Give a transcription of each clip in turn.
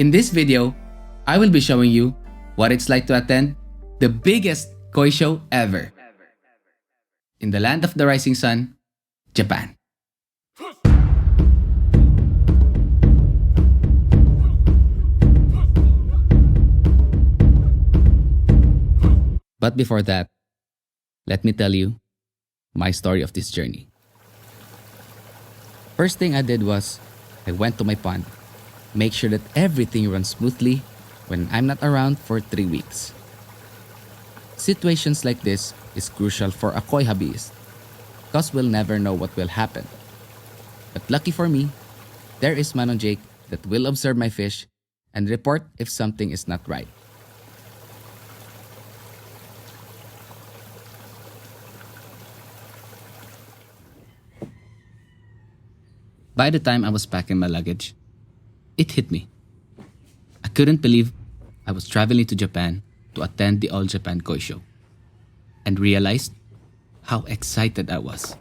In this video, I will be showing you what it's like to attend the biggest koi show ever in the land of the rising sun, Japan. But before that, let me tell you my story of this journey. First thing I did was I went to my pond, make sure that everything runs smoothly when I'm not around for 3 weeks. Situations like this is crucial for a koi hobbyist because we'll never know what will happen. But lucky for me, there is Manong Jake that will observe my fish and report if something is not right. By the time I was packing my luggage, it hit me. I couldn't believe I was traveling to Japan to attend the All Japan Koi Show and realized how excited I was.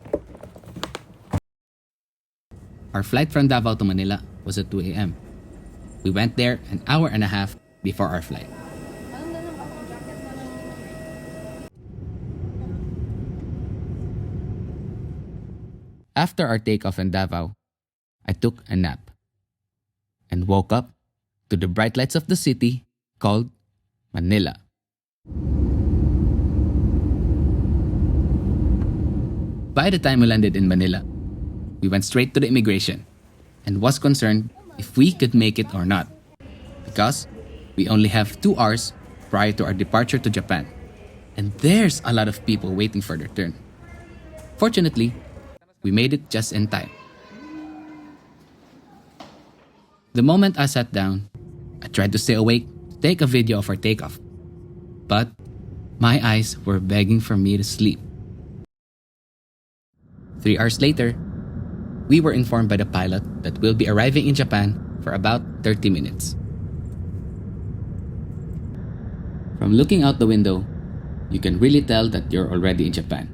Our flight from Davao to Manila was at 2 a.m. We went there an hour and a half before our flight. After our takeoff in Davao, I took a nap and woke up to the bright lights of the city called Manila. By the time we landed in Manila, we went straight to the immigration and was concerned if we could make it or not because we only have 2 hours prior to our departure to Japan and there's a lot of people waiting for their turn. Fortunately, we made it just in time. The moment I sat down, I tried to stay awake to take a video of our takeoff. But my eyes were begging for me to sleep. 3 hours later, we were informed by the pilot that we'll be arriving in Japan for about 30 minutes. From looking out the window, you can really tell that you're already in Japan.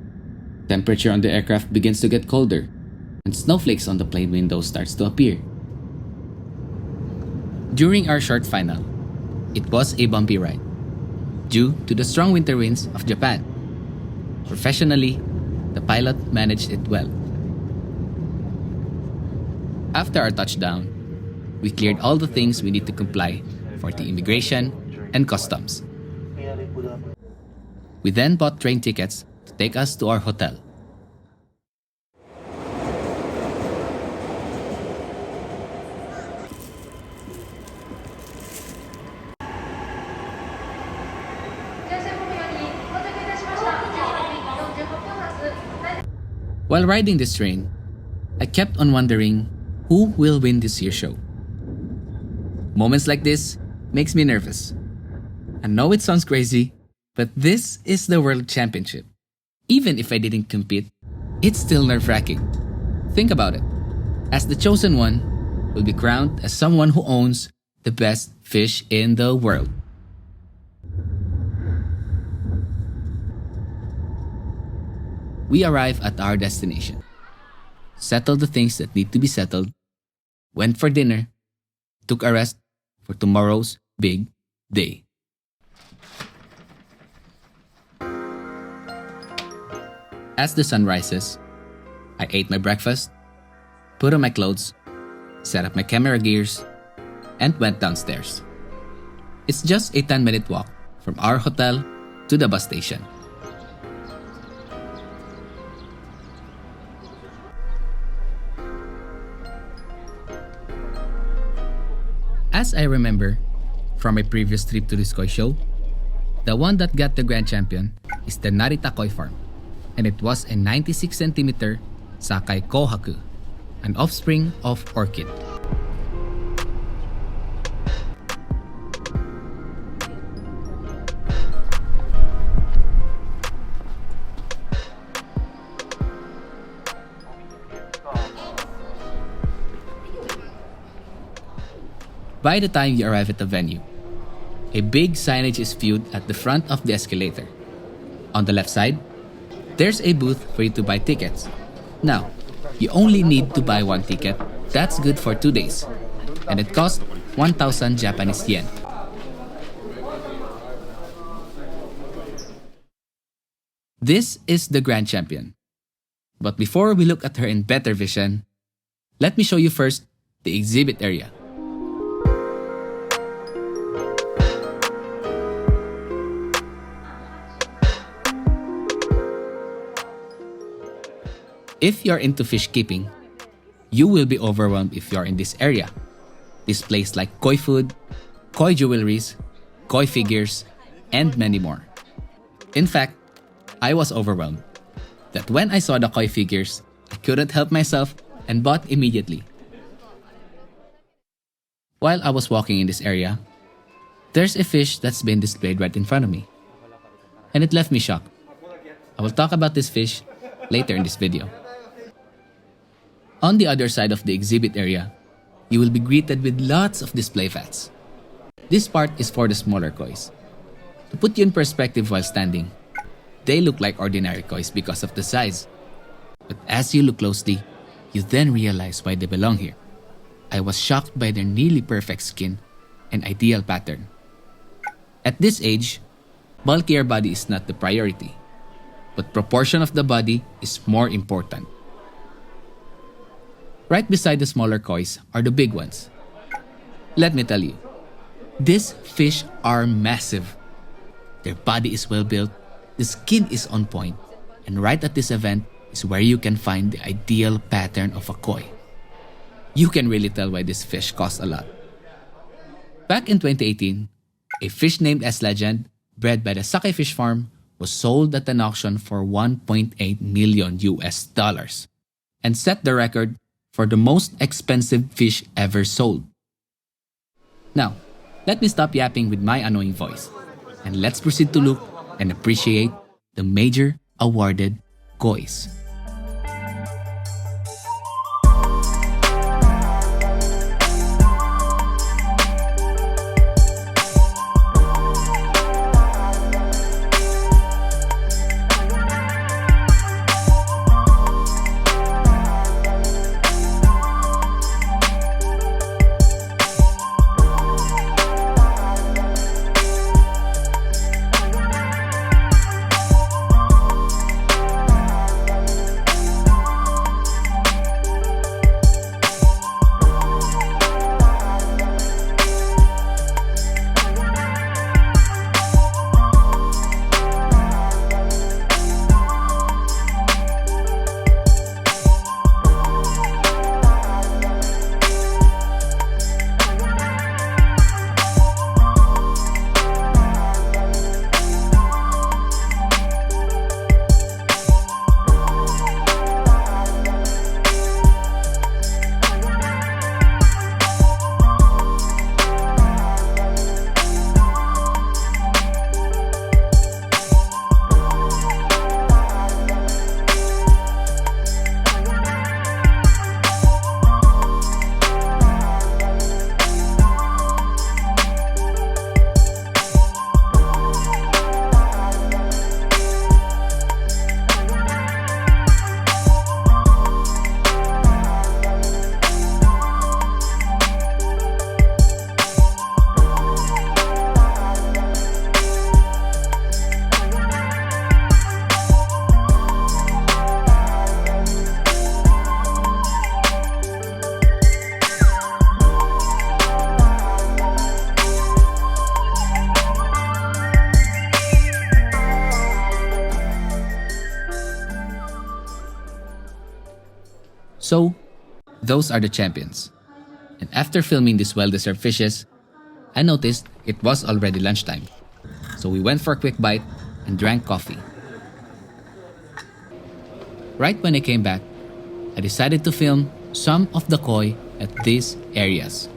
Temperature on the aircraft begins to get colder, and snowflakes on the plane windows starts to appear. During our short final, it was a bumpy ride due to the strong winter winds of Japan. Professionally, the pilot managed it well. After our touchdown, we cleared all the things we need to comply for the immigration and customs. We then bought train tickets to take us to our hotel. While riding this train, I kept on wondering who will win this year's show. Moments like this makes me nervous. I know it sounds crazy, but this is the World Championship. Even if I didn't compete, it's still nerve-wracking. Think about it. As the chosen one, will be crowned as someone who owns the best fish in the world. We arrive at our destination, settled the things that need to be settled, went for dinner, took a rest for tomorrow's big day. As the sun rises, I ate my breakfast, put on my clothes, set up my camera gears, and went downstairs. It's just a 10-minute walk from our hotel to the bus station. As I remember from my previous trip to this koi show, the one that got the grand champion is the Narita Koi Farm, and it was a 96cm Sakai Kohaku, an offspring of orchid. By the time you arrive at the venue, a big signage is viewed at the front of the escalator. On the left side, there's a booth for you to buy tickets. Now, you only need to buy 1 ticket. That's good for 2 days. And it costs 1,000 Japanese yen. This is the grand champion. But before we look at her in better vision, let me show you first the exhibit area. If you're into fish keeping, you will be overwhelmed if you're in this area. Displays like koi food, koi jewelries, koi figures, and many more. In fact, I was overwhelmed that when I saw the koi figures, I couldn't help myself and bought immediately. While I was walking in this area, there's a fish that's been displayed right in front of me. And it left me shocked. I will talk about this fish later in this video. On the other side of the exhibit area, you will be greeted with lots of display fats. This part is for the smaller kois. To put you in perspective while standing, they look like ordinary kois because of the size. But as you look closely, you then realize why they belong here. I was shocked by their nearly perfect skin and ideal pattern. At this age, bulkier body is not the priority, but proportion of the body is more important. Right beside the smaller kois are the big ones. Let me tell you, these fish are massive. Their body is well built, the skin is on point, and right at this event is where you can find the ideal pattern of a koi. You can really tell why this fish costs a lot. Back in 2018, a fish named S Legend, bred by the Sake Fish Farm, was sold at an auction for $1.8 million and set the record for the most expensive fish ever sold. Now, let me stop yapping with my annoying voice and let's proceed to look and appreciate the major awarded kois. So, those are the champions. And after filming these well-deserved fishes, I noticed it was already lunchtime. So we went for a quick bite and drank coffee. Right when I came back, I decided to film some of the koi at these areas.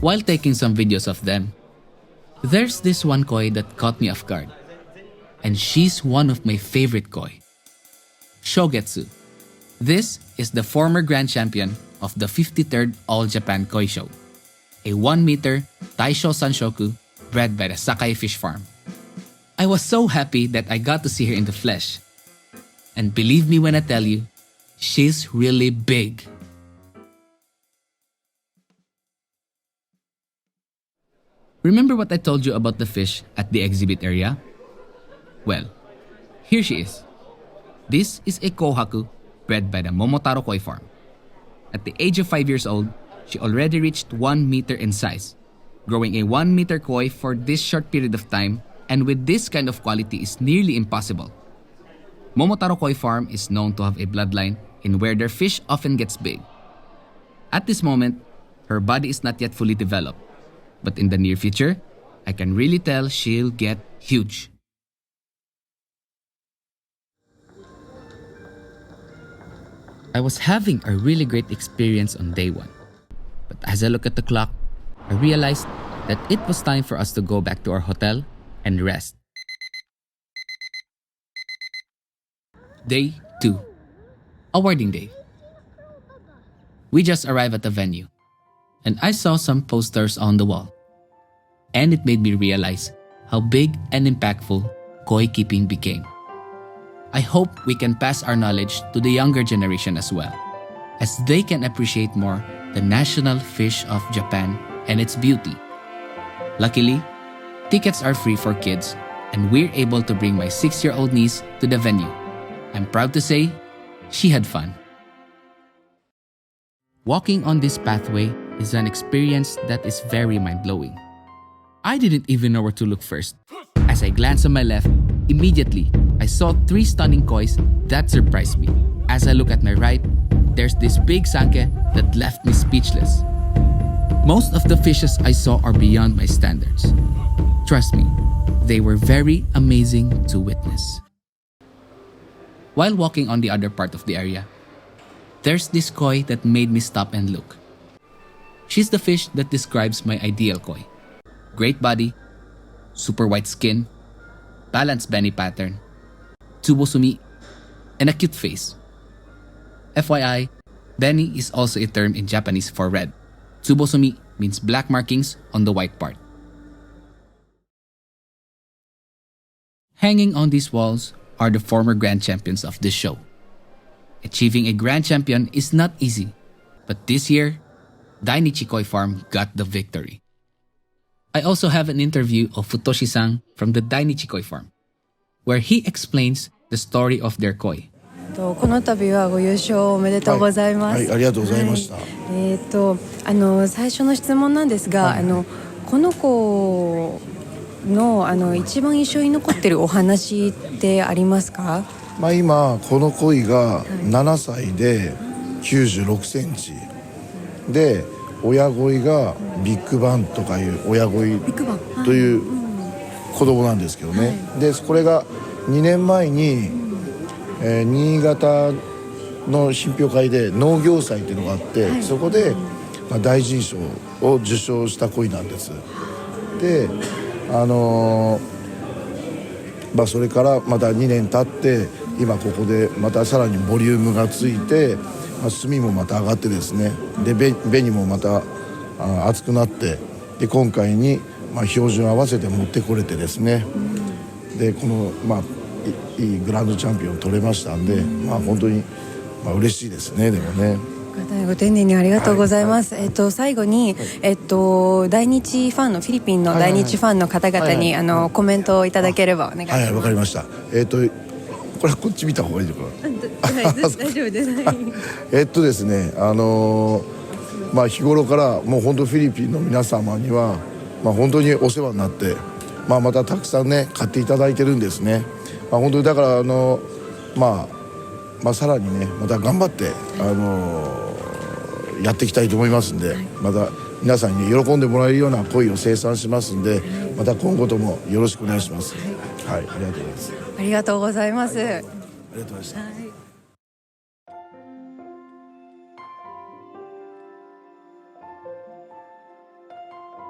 While taking some videos of them, there's this one koi that caught me off guard. And she's one of my favorite koi. Shogetsu. This is the former grand champion of the 53rd All Japan Koi Show. A 1-meter Taisho Sanshoku bred by the Sakai Fish Farm. I was so happy that I got to see her in the flesh. And believe me when I tell you, she's really big. Remember what I told you about the fish at the exhibit area? Well, here she is. This is a kohaku bred by the Momotaro Koi Farm. At the age of 5 years old, she already reached 1 meter in size. Growing a 1 meter koi for this short period of time and with this kind of quality is nearly impossible. Momotaro Koi Farm is known to have a bloodline in where their fish often gets big. At this moment, her body is not yet fully developed. But in the near future, I can really tell she'll get huge. I was having a really great experience on day 1. But as I look at the clock, I realized that it was time for us to go back to our hotel and rest. Day 2. Awarding day. We just arrived at the venue, and I saw some posters on the wall. And it made me realize how big and impactful koi keeping became. I hope we can pass our knowledge to the younger generation as well, as they can appreciate more the national fish of Japan and its beauty. Luckily, tickets are free for kids, and we're able to bring my 6-year-old niece to the venue. I'm proud to say, she had fun. Walking on this pathway is an experience that is very mind-blowing. I didn't even know where to look first. As I glanced on my left, immediately, I saw 3 stunning kois that surprised me. As I look at my right, there's this big sanke that left me speechless. Most of the fishes I saw are beyond my standards. Trust me, they were very amazing to witness. While walking on the other part of the area, there's this koi that made me stop and look. She's the fish that describes my ideal koi. Great body, super white skin, balanced belly pattern, tsubosumi, and a cute face. FYI, beni is also a term in Japanese for red. Tsubosumi means black markings on the white part. Hanging on these walls are the former grand champions of this show. Achieving a grand champion is not easy, but this year, Dainichi Koi Farm got the victory. I also have an interview of Futoshi-san from the Dainichi Koi Farm, where he explains the story of their koi. この度はご優勝おめでとうございます。はい、ありがとうございました。最初の質問なんですが、この子の一番印象に残っているお話ってありますか？今この鯉が7歳で96センチで、親鯉がビッグバンとかいう親鯉という子供なんですけどね。でこれが2年前に新潟の品評会で農業祭っていうのがあって、そこで大臣賞を受賞した鯉なんです。でそれからまた2年経って今ここでまたさらにボリュームがついて、炭もまた上がってですね、で紅もまた厚くなって、で今回に標準合わせて持ってこれてですね、でこのいいグランドチャンピオン取れましたんで、本当に嬉しいですね。でもね、ご丁寧にありがとうございます。最後に、大日ファンのフィリピンの大日ファンの方々に、コメントをいただければお願いします。はい、わかりました。これこっち見た方がいいのかな。大丈夫です。ですね、日頃からもう本当フィリピンの皆様には、本当にお世話になって、またたくさんね買っていただいてるんですね。本当にだからさらにねまた頑張って、やっていきたいと思いますんで、また皆さんに喜んでもらえるような鯉を生産しますんで、また今後ともよろしくお願いします。はい、ありがとうございます。ありがとうございます。ありがとうございました。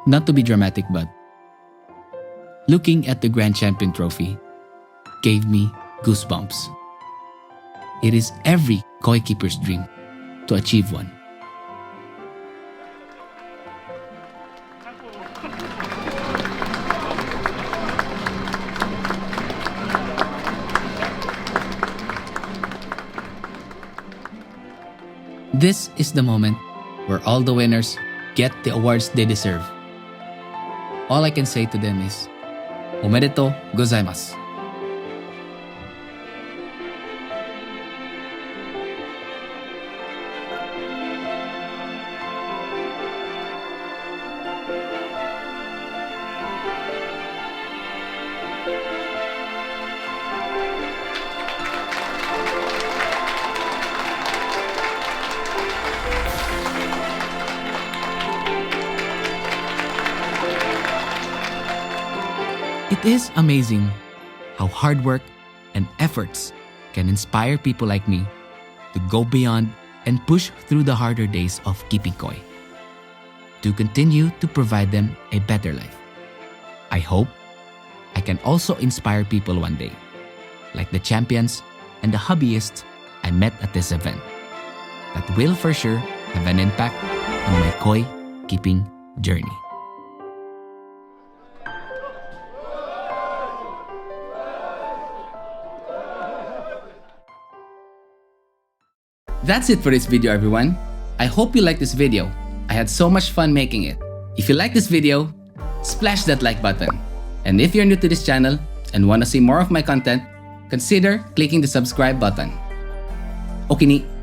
Not to be dramatic, but looking at the Grand Champion trophy gave me goosebumps. It is every koi keeper's dream to achieve one. This is the moment where all the winners get the awards they deserve. All I can say to them is, omedetou gozaimasu. It is amazing how hard work and efforts can inspire people like me to go beyond and push through the harder days of keeping koi, to continue to provide them a better life. I hope I can also inspire people one day, like the champions and the hobbyists I met at this event, that will for sure have an impact on my koi keeping journey. That's it for this video, everyone. I hope you liked this video. I had so much fun making it. If you like this video, splash that like button. And if you're new to this channel and want to see more of my content, consider clicking the subscribe button. Okay ni.